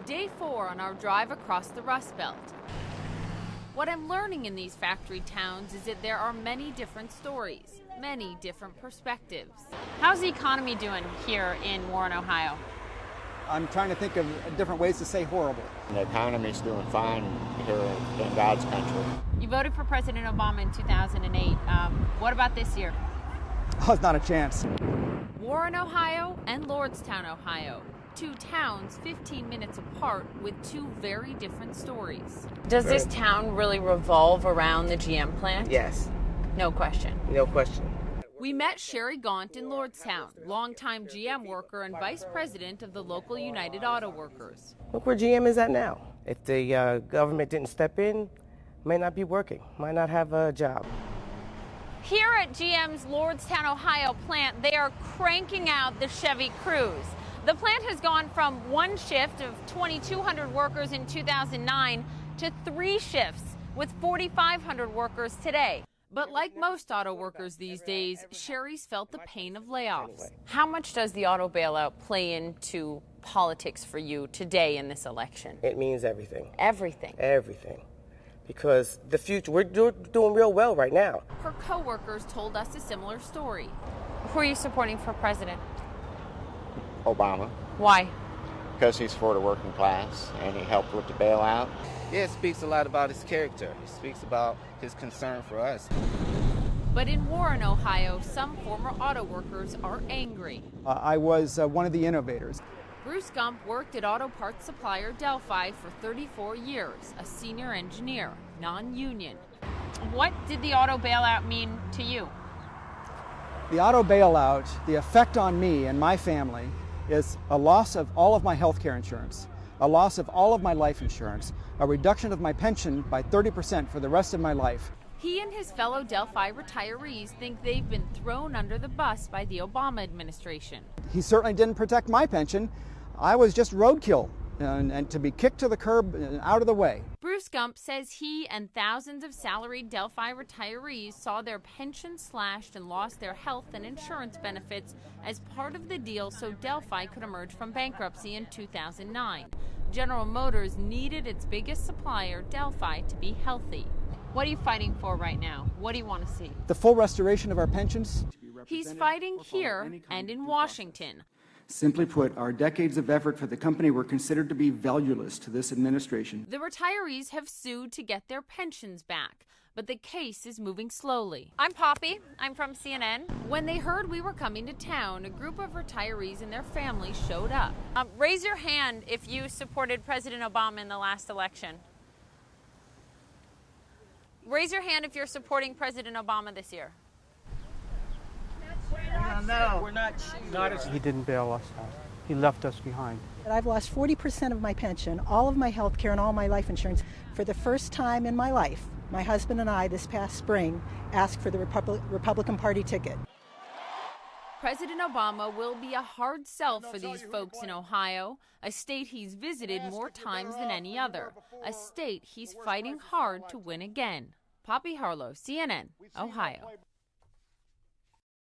Day 4 on our drive across the Rust Belt. What I'm learning in these factory towns is that there are many different stories, many different perspectives. How's the economy doing here in Warren, Ohio? I'm trying to think of different ways to say horrible. The economy's doing fine here in God's country. You voted for President Obama in 2008. What about this year? Oh, it's not a chance. Warren, Ohio and Lordstown, Ohio. Two towns 15 minutes apart with two very different stories. Does this town really revolve around the GM plant? Yes. No question. No question. We met Sherry Gaunt in Lordstown, longtime GM worker and vice president of the local United Auto Workers. Look where GM is at now. If the government didn't step in, may not be working, might not have a job. Here at GM's Lordstown, Ohio plant, they are cranking out the Chevy Cruze. The plant has gone from one shift of 2,200 workers in 2009 to 3 shifts with 4,500 workers today. But like most auto workers these days, Sherry's felt the pain of layoffs. How much does the auto bailout play into politics for you today in this election? It means everything. Everything. Everything. Because the future, we're doing real well right now. Her co-workers told us a similar story. Who are you supporting for president? Obama, Why? because he's for the working class and he helped with the bailout. Yeah, it speaks a lot about his character. It speaks about his concern for us. But in Warren, Ohio, some former auto workers are angry. I was one of the innovators. Bruce Gump worked at auto parts supplier Delphi for 34 years, a senior engineer, non-union. What did the auto bailout mean to you? The auto bailout, the effect on me and my family is a loss of all of my health care insurance, a loss of all of my life insurance, a reduction of my pension by 30% for the rest of my life. He and his fellow Delphi retirees think they've been thrown under the bus by the Obama administration. He certainly didn't protect my pension. I was just roadkill and to be kicked to the curb and out of the way. Bruce Gump says he and thousands of salaried Delphi retirees saw their pensions slashed and lost their health and insurance benefits as part of the deal so Delphi could emerge from bankruptcy in 2009. General Motors needed its biggest supplier, Delphi, to be healthy. What are you fighting for right now? What do you want to see? The full restoration of our pensions. He's fighting here and in Washington. Simply put, our decades of effort for the company were considered to be valueless to this administration. The retirees have sued to get their pensions back, but the case is moving slowly. I'm Poppy. I'm from CNN. When they heard we were coming to town, a group of retirees and their families showed up. Raise your hand if you supported President Obama in the last election. Raise your hand if you're supporting President Obama this year. No, we're not. He didn't bail us out. He left us behind. I've lost 40% of my pension, all of my health care, and all my life insurance. For the first time in my life, my husband and I, this past spring, asked for the Republican Party ticket. President Obama will be a hard sell for these folks in Ohio, a state he's visited more times than any other, a state he's fighting hard to win again. Poppy Harlow, CNN, Ohio.